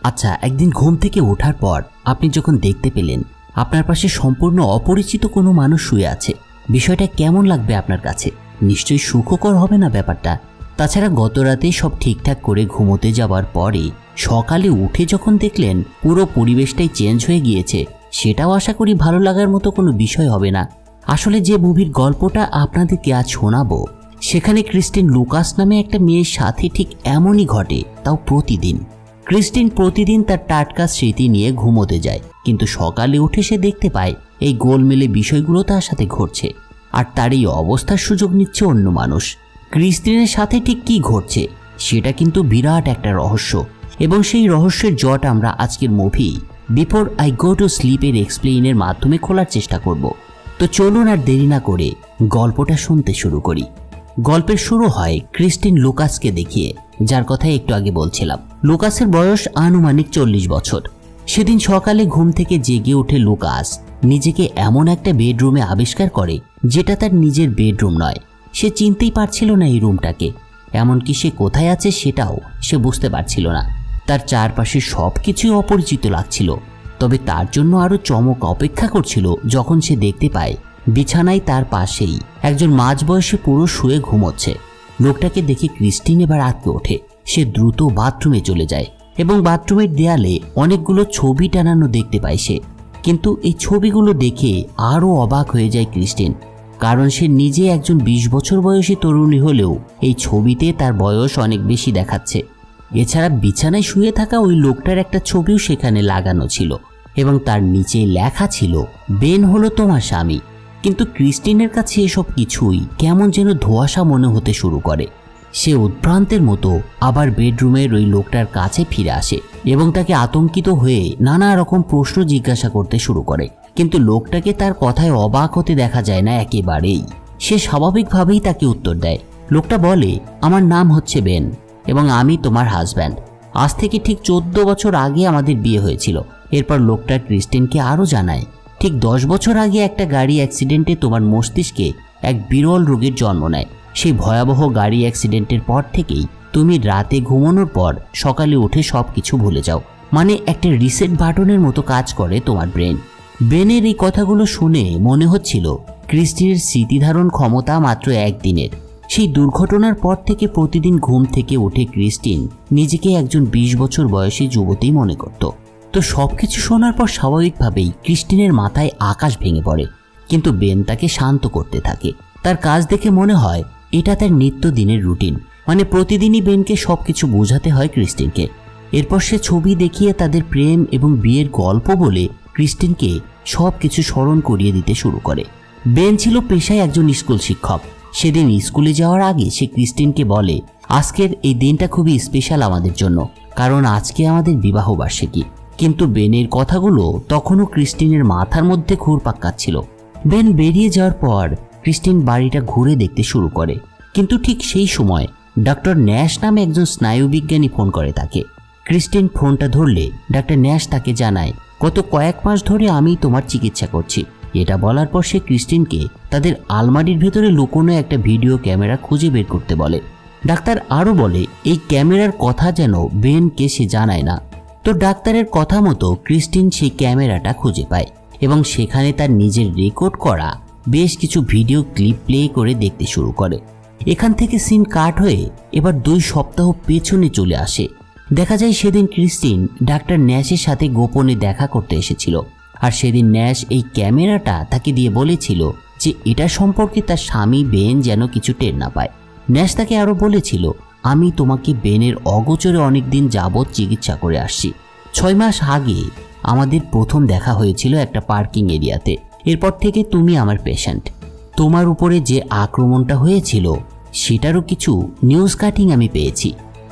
আচ্ছা, একদিন ঘুম থেকে ওঠার পর আপনি যখন দেখতে পেলেন আপনার পাশে সম্পূর্ণ অপরিচিত কোনো মানুষ শুয়ে আছে, বিষয়টা কেমন লাগবে আপনার কাছে? নিশ্চয়ই সুখকর হবে না ব্যাপারটা। তাছাড়া গত রাতে সব ঠিকঠাক করে ঘুমোতে যাওয়ার পরে সকালে উঠে যখন দেখলেন পুরো পরিবেশটাই চেঞ্জ হয়ে গিয়েছে, সেটাও আশা করি ভালো লাগার মতো কোনো বিষয় হবে না। আসলে যে মুভির গল্পটা আপনাদেরকে আজ শোনাবো, সেখানে ক্রিস্টিন লুকাস নামে একটা মেয়ের সাথে ঠিক এমনই ঘটে, তাও প্রতিদিন। ক্রিস্টিন প্রতিদিন তার টাটকা স্মৃতি নিয়ে ঘুমোতে যায়, কিন্তু সকালে উঠে সে দেখতে পায় এই গোলমেলে বিষয়গুলো তার সাথে ঘটছে, আর তার এই অবস্থার সুযোগ নিচ্ছে অন্য মানুষ। ক্রিস্টিনের সাথে ঠিক কি ঘটছে সেটা কিন্তু বিরাট একটা রহস্য, এবং সেই রহস্যের জট আমরা আজকের movie before I go to স্লিপের এক্সপ্লেইনের মাধ্যমে খোলার চেষ্টা করব। তো চলুন আর দেরি না করে গল্পটা শুনতে শুরু করি। গল্পের শুরু হয় ক্রিস্টিন লুকাসকে দেখিয়ে, যার কথা একটু আগে বলছিলাম। লুকাসের বয়স আনুমানিক 40 বছর। সেদিন সকালে ঘুম থেকে জেগে উঠে লুকাস নিজেকে এমন একটা বেডরুমে আবিষ্কার করে যেটা তার নিজের বেডরুম নয়। সে চিনতেই পারছিল না এই রুমটাকে, এমনকি সে কোথায় আছে সেটাও সে বুঝতে পারছিল না। তার চারপাশে সব কিছুই অপরিচিত লাগছিল, তবে তার জন্য আরও চমক অপেক্ষা করছিল যখন সে দেখতে পায় বিছানায় তার পাশেই একজন মাঝবয়সী পুরুষ শুয়ে ঘুমোচ্ছে। লোকটাকে দেখে ক্রিস্টিন এবার আঁতকে ওঠে। সে দ্রুত বাথরুমে চলে যায় এবং বাথরুমের দেয়ালে অনেকগুলো ছবি টানানো দেখতে পায় সে। কিন্তু এই ছবিগুলো দেখে আরও অবাক হয়ে যায় ক্রিস্টিন, কারণ সে নিজে একজন 20 বছর বয়সী তরুণী হলেও এই ছবিতে তার বয়স অনেক বেশি দেখাচ্ছে। এছাড়া বিছানায় শুয়ে থাকা ওই লোকটার একটা ছবিও সেখানে লাগানো ছিল এবং তার নিচে লেখা ছিল, বেন হলো তোমার স্বামী। কিন্তু ক্রিস্টিনের কাছে এসব কিছুই কেমন যেন ধোঁয়াশা মনে হতে শুরু করে। সে উদ্ভ্রান্তের মতো আবার বেডরুমের ওই লোকটার কাছে ফিরে আসে এবং তাকে আতঙ্কিত হয়ে নানা রকম প্রশ্ন জিজ্ঞাসা করতে শুরু করে, কিন্তু লোকটাকে তার কথায় অবাক হতে দেখা যায় না একেবারেই। সে স্বাভাবিকভাবেই তাকে উত্তর দেয়। লোকটা বলে, আমার নাম হচ্ছে বেন এবং আমি তোমার হাজব্যান্ড। আজ থেকে ঠিক 14 বছর আগে আমাদের বিয়ে হয়েছিল। এরপর লোকটা ক্রিস্টিনকে আরও জানায়, ঠিক 10 বছর আগে একটা গাড়ি অ্যাক্সিডেন্টে তোমার মস্তিষ্কে এক বিরল রোগের জন্ম নেয়। সেই ভয়াবহ গাড়ি অ্যাক্সিডেন্টের পর থেকেই তুমি রাতে ঘুমানোর পর সকালে উঠে সব কিছু ভুলে যাও। মানে একটা রিসেট বাটনের মতো কাজ করে তোমার ব্রেন। বেনের এই কথাগুলো শুনে মনে হচ্ছিল ক্রিস্টিনের স্মৃতিধারণ ক্ষমতা মাত্র একদিনের। সেই দুর্ঘটনার পর থেকে প্রতিদিন ঘুম থেকে উঠে ক্রিস্টিন নিজেকে একজন 20 বছর বয়সী যুবতী মনে করত। তো সবকিছু শোনার পর স্বাভাবিকভাবেই ক্রিস্টিনের মাথায় আকাশ ভেঙে পড়ে, কিন্তু বেন তাকে শান্ত করতে থাকে। তার কাজ দেখে মনে হয় এটা তার নিত্যদিনের রুটিন, মানে প্রতিদিনই বেনকে সবকিছু বোঝাতে হয় ক্রিস্টিনকে। এরপর সে ছবি দেখিয়ে তাদের প্রেম এবং বিয়ের গল্প বলে ক্রিস্টিনকে সবকিছু স্মরণ করিয়ে দিতে শুরু করে। বেন ছিল পেশায় একজন স্কুল শিক্ষক। সেদিন স্কুলে যাওয়ার আগে সে ক্রিস্টিনকে বলে, আজকের এই দিনটা খুবই স্পেশাল আমাদের জন্য, কারণ আজকে আমাদের বিবাহ বার্ষিকী। কিন্তু বেনের কথাগুলো তখনও ক্রিস্টিনের মাথার মধ্যে ঘুরপাক খাচ্ছিল। বেন বেরিয়ে যাওয়ার পর ক্রিস্টিন বাড়িটা ঘুরে দেখতে শুরু করে, কিন্তু ঠিক সেই সময় ডক্টর ন্যাশ নামে একজন স্নায়ুবিজ্ঞানী ফোন করে তাকে। ক্রিস্টিন ফোনটা ধরলে ডক্টর ন্যাশ তাকে জানায়, গত কয়েক মাস ধরে আমি তোমার চিকিৎসা করছি। এটা বলার পর সে ক্রিস্টিনকে তাদের আলমারির ভেতরে লুকোনো একটা ভিডিও ক্যামেরা খুঁজে বের করতে বলে। ডাক্তার আরও বলে এই ক্যামেরার কথা যেন বেনকে সে জানায় না। তো ডাক্তারের কথা মতো ক্রিস্টিন সেই ক্যামেরাটা খুঁজে পায় এবং সেখানে তার নিজের রেকর্ড করা বেশ কিছু ভিডিও ক্লিপ প্লে করে দেখতে শুরু করে। এখান থেকে সিন কাট হয়ে এবার 2 সপ্তাহ পেছনে চলে আসে। দেখা যায় সেদিন ক্রিস্টিন ডাক্তার ন্যাশের সাথে গোপনে দেখা করতে এসেছিল, আর সেদিন ন্যাশ এই ক্যামেরাটা তাকে দিয়ে বলেছিল যে এটা সম্পর্কে তার স্বামী বেন যেন কিছু টের না পায়। ন্যাশ তাকে আরও বলেছিল, আমি তোমাকে বেনের অগোচরে অনেকদিন যাবৎ চিকিৎসা করে আসছি। 6 মাস আগে আমাদের প্রথম দেখা হয়েছিল একটা পার্কিং এরিয়াতে। এরপর থেকে তুমি আমার পেশেন্ট। তোমার উপরে যে আক্রমণটা হয়েছিল সেটারও কিছু নিউজ কাটিং আমি পেয়েছি।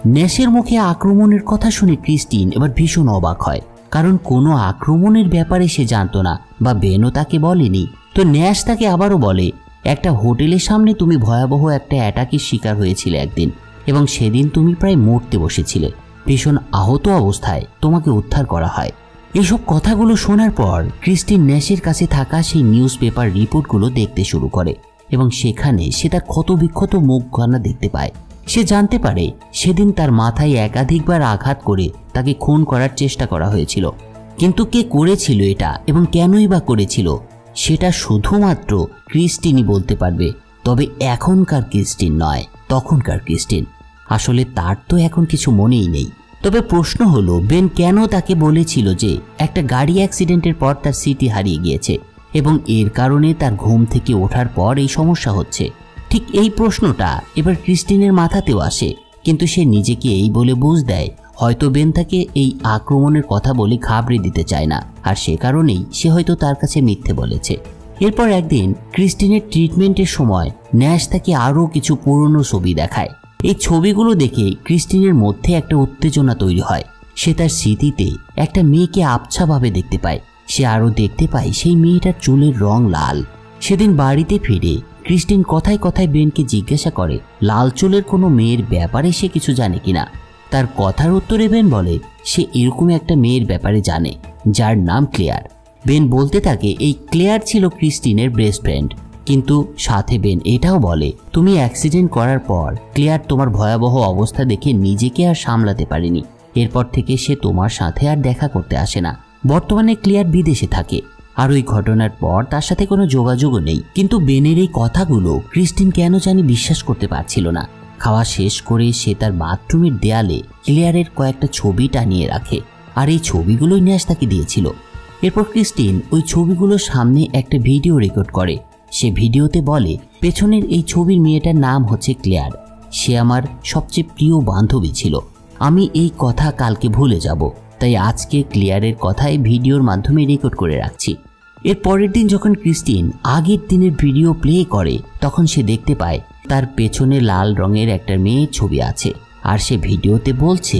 ন্যাশের মুখে আক্রমণের কথা শুনে ক্রিস্টিন এবার ভীষণ অবাক হয়, কারণ কোনো আক্রমণের ব্যাপারে সে জানতো না বা বেনও তাকে বলেনি। তো ন্যাশ তাকে আবারও বলে, একটা হোটেলের সামনে তুমি ভয়াবহ একটা অ্যাটাকের শিকার হয়েছিলে একদিন, এবং সেদিন তুমি প্রায় মরতে বসেছিলে। ভীষণ আহত অবস্থায় তোমাকে উদ্ধার করা হয়। এসব কথাগুলো শোনার পর ক্রিস্টিন ন্যাশের কাছে থাকা সেই নিউজ পেপার রিপোর্টগুলো দেখতে শুরু করে এবং সেখানে সে তার ক্ষতবিক্ষত মুখখানা দেখতে পায়। সে জানতে পারে সেদিন তার মাথায় একাধিকবার আঘাত করে তাকে খুন করার চেষ্টা করা হয়েছিল। কিন্তু কে করেছিল এটা এবং কেনই বা করেছিল সেটা শুধুমাত্র ক্রিস্টিনই বলতে পারবে। তবে এখনকার ক্রিস্টিন নয়, তখনকার ক্রিস্টিন। আসলে তার তো এখন কিছু মনেই নেই। তবে প্রশ্ন হলো বেন কেন তাকে বলেছিল যে একটা গাড়ি অ্যাক্সিডেন্টের পর তার স্মৃতি হারিয়ে গিয়েছে এবং এর কারণে তার ঘুম থেকে ওঠার পর এই সমস্যা হচ্ছে। ঠিক এই প্রশ্নটা এবার ক্রিস্টিনের মাথাতেও আসে, কিন্তু সে নিজেকে এই বলে বুঝ দেয় হয়তো বেন তাকে এই আক্রমণের কথা বলে ঘাবড়ে দিতে চায় না, আর সে কারণেই সে হয়তো তার কাছে মিথ্যে বলেছে। এরপর একদিন ক্রিস্টিনের ট্রিটমেন্টের সময় ন্যাশ তাকে আরও কিছু পুরনো ছবি দেখায়। এই ছবিগুলো দেখে ক্রিস্টিনের মধ্যে একটা উত্তেজনা তৈরি হয়। সে তার স্মৃতিতে একটা মেয়েকে আবছাভাবে দেখতে পায়। সে আরও দেখতে পায় সেই মেয়েটার চুলের রং লাল। সেদিন বাড়িতে ফিরে ক্রিস্টিন কথায় কথায় বেনকে জিজ্ঞাসা করে লাল চুলের কোনো মেয়ের ব্যাপারে সে কিছু জানে কিনা। তার কথার উত্তরে বেন বলে সে এরকম একটা মেয়ের ব্যাপারে জানে যার নাম ক্লেয়ার। বেন বলতে থাকে এই ক্লেয়ার ছিল ক্রিস্টিনের বেস্ট ফ্রেন্ড। কিন্তু সাথে বেন এটাও বলে তুমি অ্যাক্সিডেন্ট করার পর ক্লেয়ার তোমার ভয়াবহ অবস্থা দেখে নিজেকে আর সামলাতে পারেনি। এরপর থেকে সে তোমার সাথে আর দেখা করতে আসে না। বর্তমানে ক্লেয়ার বিদেশে থাকে আর ওই ঘটনার পর তার সাথে কোনো যোগাযোগও নেই। কিন্তু বেনের এই কথাগুলো ক্রিস্টিন কেন জানি বিশ্বাস করতে পারছিল না। খাওয়া শেষ করে সে তার বাথরুমের দেয়ালে ক্লেয়ারের কয়েকটা ছবি টানিয়ে রাখে, আর এই ছবিগুলোই ন্যাশ তাকে দিয়েছিল। এরপর ক্রিস্টিন ওই ছবিগুলোর সামনে একটা ভিডিও রেকর্ড করে। সে ভিডিওতে বলে পেছনের এই ছবির মেয়েটার নাম হচ্ছে ক্লেয়ার। সে আমার সবচেয়ে প্রিয় বান্ধবী ছিল। আমি এই কথা কালকে ভুলে যাব, তাই আজকে ক্লেয়ারের কথাই ভিডিওর মাধ্যমে রেকর্ড করে রাখছি। এর পরের দিন যখন ক্রিস্টিন আগের দিনের ভিডিও প্লে করে তখন সে দেখতে পায় তার পেছনে লাল রঙের একটা মেয়ের ছবি আছে, আর সে ভিডিওতে বলছে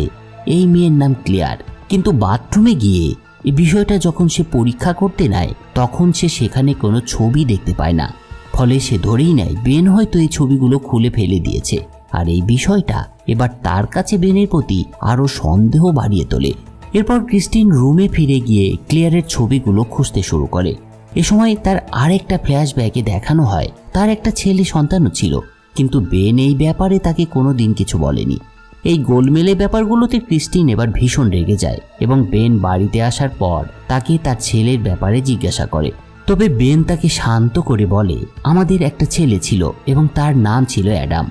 এই মেয়ের নাম ক্লেয়ার। কিন্তু বাথরুমে গিয়ে এই বিষয়টা যখন সে পরীক্ষা করতে নেয় তখন সে সেখানে কোনো ছবি দেখতে পায় না। ফলে সে ধরেই নেয় বেন হয়তো এই ছবিগুলো খুলে ফেলে দিয়েছে, আর এই বিষয়টা এবার তার কাছে বেনের প্রতি আরও সন্দেহ বাড়িয়ে তোলে। এরপর ক্রিস্টিন রুমে ফিরে গিয়ে ক্লিয়ারের ছবিগুলো খুঁজতে শুরু করে। এ সময় তার আরেকটা ফ্ল্যাশব্যাকে দেখানো হয় তার একটা ছেলে সন্তানও ছিল, কিন্তু বেন এই ব্যাপারে তাকে কোনোদিন কিছু বলেনি। এই গোলমেলে ব্যাপারগুলোতে ক্রিস্টিন এবার ভীষণ রেগে যায় এবং বেন বাড়িতে আসার পর তাকে তার ছেলের ব্যাপারে জিজ্ঞাসা করে। তবে বেন তাকে শান্ত করে বলে আমাদের একটা ছেলে ছিল এবং তার নাম ছিল অ্যাডাম।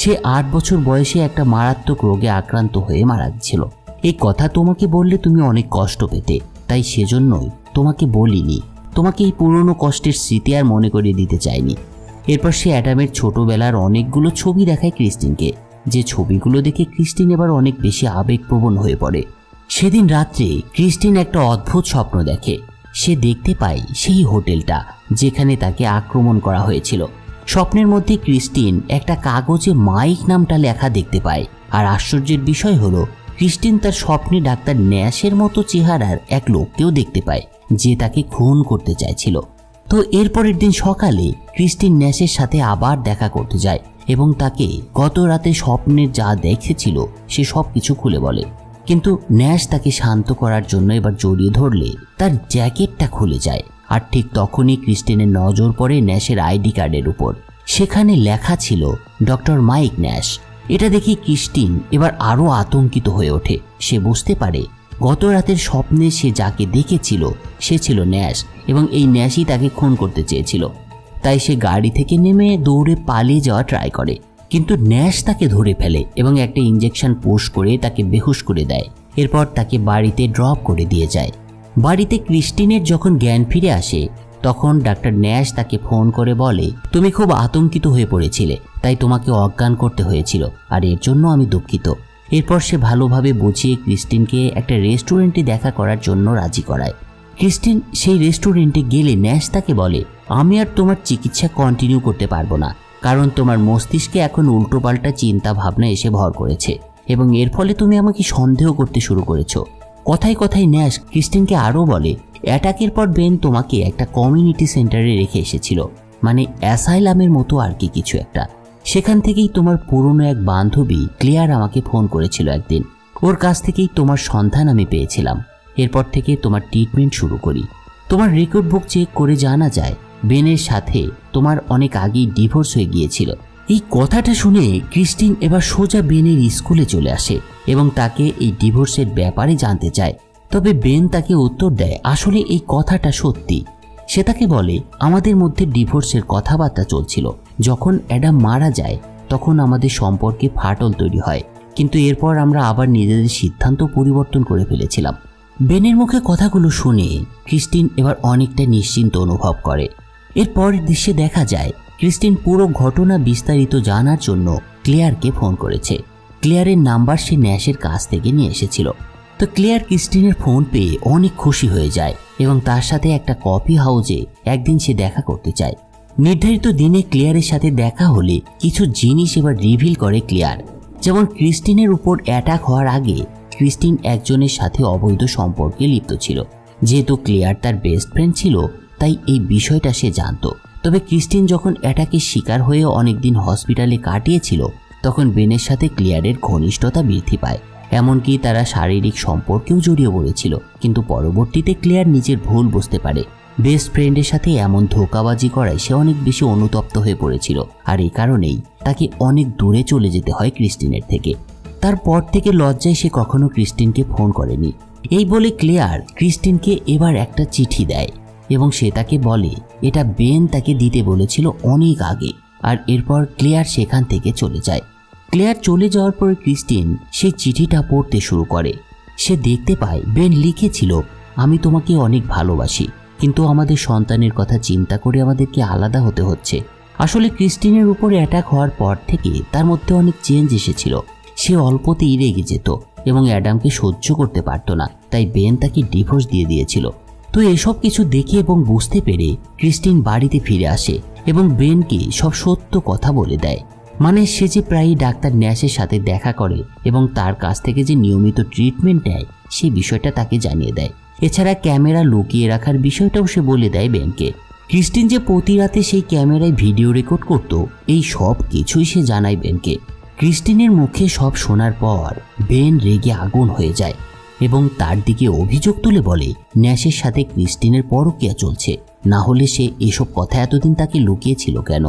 সে 8 বছর বয়সে একটা মারাত্মক রোগে আক্রান্ত হয়ে মারা গেছিল। এই কথা তোমাকে বললে তুমি অনেক কষ্ট পেতে, তাই সেজন্যই তোমাকে বলিনি। তোমাকে এই পুরনো কষ্টের স্মৃতি আর মনে করিয়ে দিতে চাইনি। এরপর সে অ্যাডামের ছোটবেলার অনেকগুলো ছবি দেখায় ক্রিস্টিনকে, যে ছবিগুলো দেখে ক্রিস্টিন এবার অনেক বেশি আবেগপ্রবণ হয়ে পড়ে। সেদিন রাত্রে ক্রিস্টিন একটা অদ্ভুত স্বপ্ন দেখে। সে দেখতে পায় সেই হোটেলটা যেখানে তাকে আক্রমণ করা হয়েছিল। স্বপ্নের মধ্যে ক্রিস্টিন একটা কাগজে মাইক নামটা লেখা দেখতে পায়। আর আশ্চর্যের বিষয় হলো ক্রিস্টিন তার স্বপ্নে ডাক্তার ন্যাশের মতো চেহারার এক লোককেও দেখতে পায় যে তাকে খুন করতে চাইছিল। তো এরপরের দিন সকালে ক্রিস্টিন ন্যাশের সাথে আবার দেখা করতে যায় এবং তাকে গত রাতে স্বপ্নের যা দেখেছিল সে সব কিছু খুলে বলে। কিন্তু ন্যাশ তাকে শান্ত করার জন্য এবার জড়িয়ে ধরলে তার জ্যাকেটটা খুলে যায়। আর ঠিক তখনই ক্রিস্টিনের নজর পড়ে ন্যাশের আইডি কার্ডের উপর। সেখানে লেখা ছিল ডক্টর মাইক ন্যাশ। এটা দেখে ক্রিস্টিন এবার আরও আতঙ্কিত হয়ে ওঠে। সে বুঝতে পারে গত রাতের স্বপ্নে সে যাকে দেখেছিল সে ছিল ন্যাশ এবং এই ন্যাশই তাকে খুন করতে চেয়েছিল। তাই সে গাড়ি থেকে নেমে দৌড়ে পালিয়ে যাওয়া ট্রাই করে, কিন্তু ন্যাশ তাকে ধরে ফেলে এবং একটা ইঞ্জেকশন পুশ করে তাকে বেহুশ করে দেয়। এরপর তাকে বাড়িতে ড্রপ করে দিয়ে যায়। বাড়িতে ক্রিস্টিনের যখন জ্ঞান ফিরে আসে তখন ডাক্তার ন্যাশ তাকে ফোন করে বলে তুমি খুব আতঙ্কিত হয়ে পড়েছিলে, তাই তোমাকে অজ্ঞান করতে হয়েছিল, আর এর জন্য আমি দুঃখিত। এরপর সে ভালোভাবে বুঝিয়ে ক্রিস্টিনকে একটা রেস্টুরেন্টে দেখা করার জন্য রাজি করায়। ক্রিস্টিন সেই রেস্টুরেন্টে গেলে ন্যাশ তাকে বলে আমি আর তোমার চিকিৎসা কন্টিনিউ করতে পারবো না, কারণ তোমার মস্তিষ্কে এখন উল্টোপাল্টা চিন্তা ভাবনা এসে ভর করেছে এবং এর ফলে তুমি আমাকে সন্দেহ করতে শুরু করেছো। কথায় কথায় ন্যাশ ক্রিস্টিনকে আরও বলে অ্যাটাকের পর বেন তোমাকে একটা কমিউনিটি সেন্টারে রেখে এসেছিল, মানে অ্যাসাইলামের মতো আর কি কিছু একটা। সেখান থেকেই তোমার পুরনো এক বান্ধবী ক্লিয়ার আমাকে ফোন করেছিল একদিন। ওর কাছ থেকেই তোমার সন্ধান আমি পেয়েছিলাম। এরপর থেকে তোমার ট্রিটমেন্ট শুরু করি। তোমার রেকর্ড বুক চেক করে জানা যায় বেনের সাথে তোমার অনেক আগেই ডিভোর্স হয়ে গিয়েছিল। এই কথাটা শুনে ক্রিস্টিন এবার সোজা বেনের স্কুলে চলে আসে এবং তাকে এই ডিভোর্সের ব্যাপারে জানতে চায়। তবে বেন তাকে উত্তর দেয় আসলে এই কথাটা সত্যি। সে তাকে বলে আমাদের মধ্যে ডিভোর্সের কথাবার্তা চলছিল, যখন অ্যাডাম মারা যায় তখন আমাদের সম্পর্কে ফাটল তৈরি হয়, কিন্তু এরপর আমরা আবার নিজেদের সিদ্ধান্ত পরিবর্তন করে ফেলেছিলাম। বেনের মুখে কথাগুলো শুনে ক্রিস্টিন এবার অনেকটা নিশ্চিন্ত অনুভব করে। এর পরের দৃশ্যে দেখা যায় ক্রিস্টিন পুরো ঘটনা বিস্তারিত জানার জন্য ক্লেয়ারকে ফোন করেছে। ক্লেয়ারের নাম্বার সে ন্যাশের কাছ থেকে নিয়ে এসেছিল। তো ক্লেয়ার ক্রিস্টিনের ফোন পেয়ে অনেক খুশি হয়ে যায় এবং তার সাথে একটা কফি হাউসে একদিন সে দেখা করতে চায়। নির্ধারিত দিনে ক্লেয়ারের সাথে দেখা হলে কিছু জিনিস এবার রিভিল করে ক্লেয়ার। যেমন ক্রিস্টিনের উপর অ্যাটাক হওয়ার আগে ক্রিস্টিন একজনের সাথে অবৈধ সম্পর্কে লিপ্ত ছিল। যেহেতু ক্লেয়ার তার বেস্ট ফ্রেন্ড ছিল তাই এই বিষয়টা সে জানত। তবে ক্রিস্টিন যখন অ্যাটাকের শিকার হয়ে অনেকদিন হসপিটালে কাটিয়েছিল তখন বেনের সাথে ক্লেয়ারের ঘনিষ্ঠতা বৃদ্ধি পায়, এমনকি তারা শারীরিক সম্পর্কেও জড়িয়ে পড়েছিল। কিন্তু পরবর্তীতে ক্লেয়ার নিজের ভুল বুঝতে পারে। বেস্ট ফ্রেন্ডের সাথে এমন ধোঁকাবাজি করায় সে অনেক বেশি অনুতপ্ত হয়ে পড়েছিল, আর এই কারণেই তাকে অনেক দূরে চলে যেতে হয় ক্রিস্টিনের থেকে। তারপর থেকে লজ্জায় সে কখনো ক্রিস্টিনকে ফোন করেনি। এই বলে ক্লেয়ার ক্রিস্টিনকে এবার একটা চিঠি দেয় এবং সে তাকে বলে এটা বেন তাকে দিতে বলেছিল অনেক আগে। আর এরপর ক্লেয়ার সেখান থেকে চলে যায়। ক্লেয়ার চলে যাওয়ার পর ক্রিস্টিন সেই চিঠিটা পড়তে শুরু করে। সে দেখতে পায় বেন লিখেছিল আমি তোমাকে অনেক ভালোবাসি, কিন্তু আমাদের সন্তানের কথা চিন্তা করে আমাদেরকে আলাদা হতে হচ্ছে। আসলে ক্রিস্টিনের উপর অ্যাটাক হওয়ার পর থেকে তার মধ্যে অনেক চেঞ্জ এসেছিল। সে অল্পতেই রেগে যেত এবং অ্যাডামকে সহ্য করতে পারত না, তাই বেন তাকে ডিভোর্স দিয়ে দিয়েছিল। তো এসব কিছু দেখে এবং বুঝতে পেরে ক্রিস্টিন বাড়িতে ফিরে আসে এবং বেনকে সব সত্য কথা বলে দেয়। মানে সে যে প্রায়ই ডাক্তার ন্যাশের সাথে দেখা করে এবং তার কাছ থেকে যে নিয়মিত ট্রিটমেন্ট নেয় সেই বিষয়টা তাকে জানিয়ে দেয়। এছাড়া ক্যামেরা লুকিয়ে রাখার বিষয়টাও সে বলে দেয় বেনকে। ক্রিস্টিন যে প্রতি রাতে সেই ক্যামেরায় ভিডিও রেকর্ড করত এই সব কিছুই সে জানায় বেনকে। ক্রিস্টিনের মুখে সব শোনার পর বেন রেগে আগুন হয়ে যায় এবং তার দিকে অভিযোগ তুলে বলে ন্যাশের সাথে ক্রিস্টিনের পরকীয়া চলছে, না হলে সে এসব কথা এতদিন তাকে লুকিয়েছিল কেন।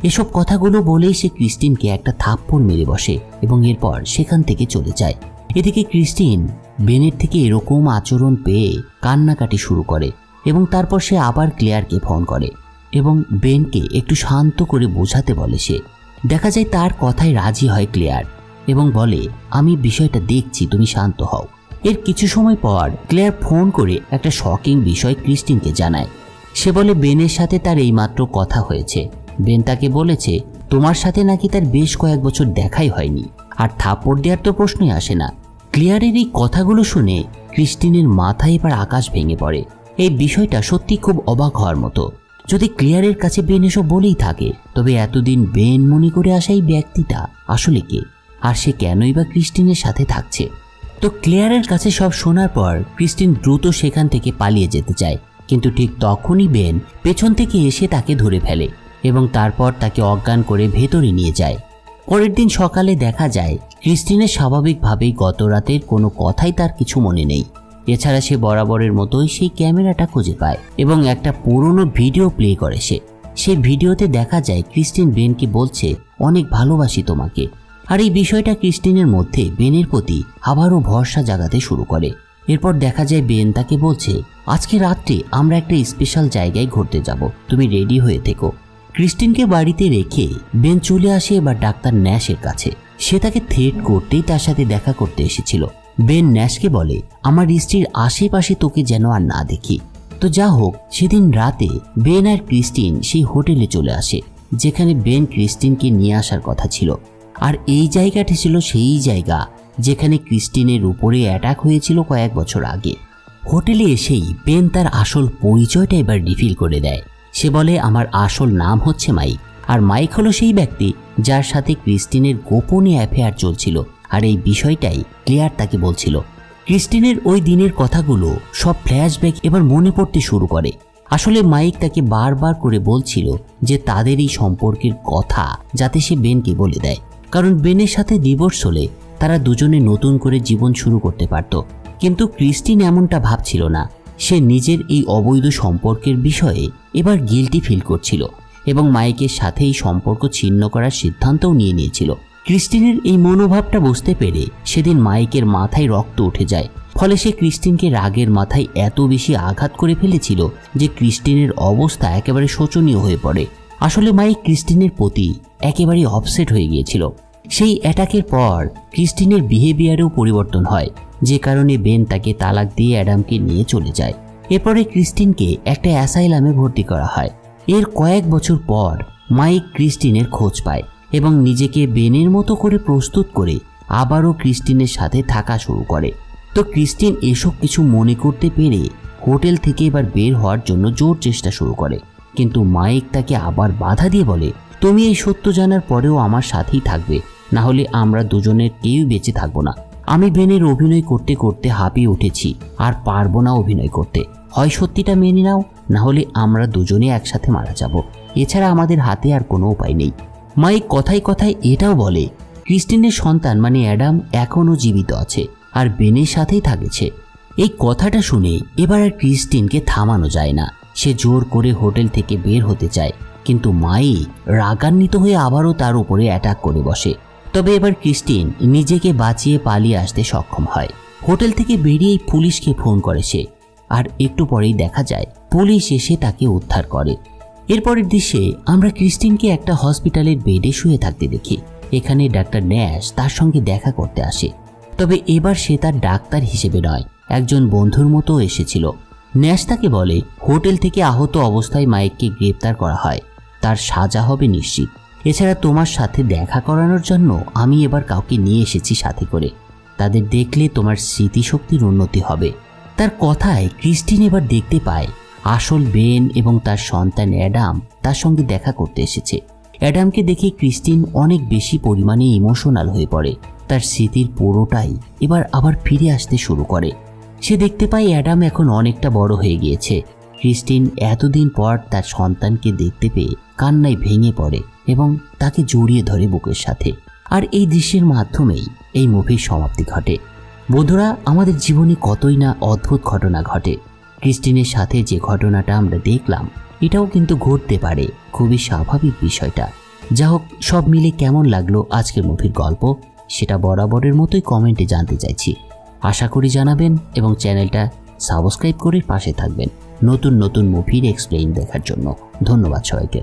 এসব কথাগুলো বলেই সে ক্রিস্টিনকে একটা থাপ্পড় মেরে বসে এবং এরপর সেখান থেকে চলে যায়। এদিকে ক্রিস্টিন বেনের থেকে এরকম আচরণ পেয়ে কান্নাকাটি শুরু করে এবং তারপর সে আবার ক্লেয়ারকে ফোন করে এবং বেনকে একটু শান্ত করে বোঝাতে বলে। সে দেখা যায় তার কথায় রাজি হয় ক্লেয়ার এবং বলে আমি বিষয়টা দেখছি, তুমি শান্ত হও। এর কিছু সময় পর ক্লেয়ার ফোন করে একটা শকিং বিষয় ক্রিস্টিনকে জানায়। সে বলে বেনের সাথে তার এইমাত্র কথা হয়েছে। বেন তাকে বলেছে তোমার সাথে নাকি তার বেশ কয়েক বছর দেখাই হয়নি, আর থাপ্পড় দেওয়ার তো প্রশ্নই আসে না। ক্লেয়ারের এই কথাগুলো শুনে ক্রিস্টিনের মাথায় এবার আকাশ ভেঙে পড়ে। এই বিষয়টা সত্যি খুব অবাক হওয়ার মতো। যদি ক্লেয়ারের কাছে বেন এসব বলেই থাকে তবে এতদিন বেন মনে করে আসা এই ব্যক্তিটা আসলে কে, আর সে কেনই বা ক্রিস্টিনের সাথে থাকছে। তো ক্লেয়ারের কাছে সব শোনার পর ক্রিস্টিন দ্রুত সেখান থেকে পালিয়ে যেতে চায়, কিন্তু ঠিক তখনই বেন পেছন থেকে এসে তাকে ধরে ফেলে এবং তারপর তাকে অজ্ঞান করে ভেতরে নিয়ে যায়। পরের দিন সকালে দেখা যায় ক্রিস্টিনের স্বাভাবিকভাবেই গত রাতের কোনো কথাই তার কিছু মনে নেই। এছাড়া সে বরাবরের মতোই সেই ক্যামেরাটা খুঁজে পায় এবং একটা পুরনো ভিডিও প্লে করে। সেই ভিডিওতে দেখা যায় ক্রিস্টিন বেনকে বলছে অনেক ভালোবাসি তোমাকে। আর এই বিষয়টা ক্রিস্টিনের মধ্যে বেনের প্রতি আবারও ভরসা জাগাতে শুরু করে। এরপর দেখা যায় বেন তাকে বলছে আজকে রাত্রে আমরা একটা স্পেশাল জায়গায় ঘুরতে যাব, তুমি রেডি হয়ে থেকো। ক্রিস্টিনকে বাড়িতে রেখে বেন চলে আসে এবার ডাক্তার ন্যাশের কাছে। সে তাকে থ্রেট করতেই তার সাথে দেখা করতে এসেছিল। বেন ন্যাশকে বলে আমার স্ত্রীর আশেপাশে তোকে যেন আর না দেখি। তো যা হোক, সেদিন রাতে বেন আর ক্রিস্টিন সেই হোটেলে চলে আসে যেখানে বেন ক্রিস্টিনকে নিয়ে আসার কথা ছিল। আর এই জায়গাটি ছিল সেই জায়গা যেখানে ক্রিস্টিনের উপরে অ্যাটাক হয়েছিল কয়েক বছর আগে। হোটেলে এসেই বেন তার আসল পরিচয়টা এবার রিভিল করে দেয়। সে বলে আমার আসল নাম হচ্ছে মাইক, আর মাইক হলো সেই ব্যক্তি যার সাথে ক্রিস্টিনের গোপনে অ্যাফেয়ার চলছিল। আর এই বিষয়টাই ক্লেয়ার তাকে বলছিল। ক্রিস্টিনের ওই দিনের কথাগুলো সব ফ্ল্যাশব্যাক এবার মনে পড়তে শুরু করে। আসলে মাইক তাকে বারবার করে বলছিল যে তাদের এই সম্পর্কের কথা যাতে সে বেনকে বলে দেয়, কারণ বেনের সাথে ডিভোর্স হলে তারা দুজনে নতুন করে জীবন শুরু করতে পারত। কিন্তু ক্রিস্টিন এমনটা ভাবছিল না। সে নিজের এই অবৈধ সম্পর্কের বিষয়ে এবার গিল্টি ফিল করছিল এবং মাইকের সাথে এই সম্পর্ক ছিন্ন করার সিদ্ধান্তও নিয়েছিল। ক্রিস্টিনের এই মনোভাবটা বুঝতে পেরে সেদিন মাইকের মাথায় রক্ত উঠে যায়। ফলে সে ক্রিস্টিনকে রাগের মাথায় এত বেশি আঘাত করে ফেলেছিল যে ক্রিস্টিনের অবস্থা একেবারে শোচনীয় হয়ে পড়ে। আসলে মাইক ক্রিস্টিনের প্রতি একেবারে অপসেট হয়ে গিয়েছিল। সেই অ্যাটাকের পর ক্রিস্টিনের বিহেভিয়ারেও পরিবর্তন হয়, যে কারণে বেন তাকে তালাক দিয়ে অ্যাডামকে নিয়ে চলে যায়। এরপরে ক্রিস্টিনকে একটা অ্যাসাইলামে ভর্তি করা হয়। এর কয়েক বছর পর মাইক ক্রিস্টিনের খোঁজ পায় এবং নিজেকে বেনের মতো করে প্রস্তুত করে আবারও ক্রিস্টিনের সাথে থাকা শুরু করে। তো ক্রিস্টিন এসব কিছু মনে করতে পেরে হোটেল থেকে এবার বের হওয়ার জন্য জোর চেষ্টা শুরু করে, কিন্তু মাইক তাকে আবার বাধা দিয়ে বলে, তুমি এই সত্য জানার পরেও আমার সাথেই থাকবে, না হলে আমরা দুজনের কেউ বেঁচে থাকবো না। আমি বেনের অভিনয় করতে করতে হাঁপিয়ে উঠেছি, আর পারবো না অভিনয় করতে। হয় সত্যিটা মেনে নাও, না হলে আমরা দুজনে একসাথে মারা যাব। এছাড়া আমাদের হাতে আর কোনো উপায় নেই। মাইক কথায় কথায় এটাও বলে ক্রিস্টিনের সন্তান মানে অ্যাডাম এখনও জীবিত আছে আর বেনের সাথেই থাকছে। এই কথাটা শুনে এবার আর ক্রিস্টিনকে থামানো যায় না। সে জোর করে হোটেল থেকে বের হতে চায়, কিন্তু মাইক রাগান্বিত হয়ে আবারও তার উপরে অ্যাটাক করে বসে। তবে এবার ক্রিস্টিন নিজেকে বাঁচিয়ে পালিয়ে আসতে সক্ষম হয়। হোটেল থেকে বেরিয়েই পুলিশকে ফোন করে সে, আর একটু পরেই দেখা যায় পুলিশ এসে তাকে উদ্ধার করে। এরপরের দৃশ্যে আমরা ক্রিস্টিনকে একটা হসপিটালের বেডে শুয়ে থাকতে দেখি। এখানে ডাক্তার ন্যাশ তার সঙ্গে দেখা করতে আসে, তবে এবার সে তার ডাক্তার হিসেবে নয়, একজন বন্ধুর মতো এসেছিল। ন্যাশ তাকে বলে হোটেল থেকে আহত অবস্থায় মাইককে গ্রেপ্তার করা হয়, তার সাজা হবে নিশ্চিত। এছাড়া তোমার সাথে দেখা করানোর জন্য আমি এবার কাউকে নিয়ে এসেছি সাথে করে, তাদের দেখলে তোমার স্মৃতিশক্তির উন্নতি হবে। তার কথায় ক্রিস্টিন এবার দেখতে পায় আসল বেন এবং তার সন্তান অ্যাডাম তার সঙ্গে দেখা করতে এসেছে। অ্যাডামকে দেখে ক্রিস্টিন অনেক বেশি পরিমাণে ইমোশনাল হয়ে পড়ে। তার স্মৃতির পুরোটাই এবার আবার ফিরে আসতে শুরু করে। সে দেখতে পায় অ্যাডাম এখন অনেকটা বড় হয়ে গিয়েছে। ক্রিস্টিন এতদিন পর তার সন্তানকে দেখতে পেয়ে কান্নায় ভেঙে পড়ে এবং তাকে জড়িয়ে ধরে বুকের সাথে। আর এই দৃশ্যের মাধ্যমেই এই মুভির সমাপ্তি ঘটে। বন্ধুরা, আমাদের জীবনে কতই না অদ্ভুত ঘটনা ঘটে। ক্রিস্টিনের সাথে যে ঘটনাটা আমরা দেখলাম এটাও কিন্তু ঘটতে পারে, খুবই স্বাভাবিক বিষয়টা। যা হোক, সব মিলে কেমন লাগলো আজকের মুভির গল্প সেটা বরাবরের মতোই কমেন্টে জানতে চাইছি। আশা করি জানাবেন এবং চ্যানেলটা সাবস্ক্রাইব করে পাশে থাকবেন নতুন নতুন মুভির এক্সপ্লেইন দেখার জন্য। ধন্যবাদ সবাইকে।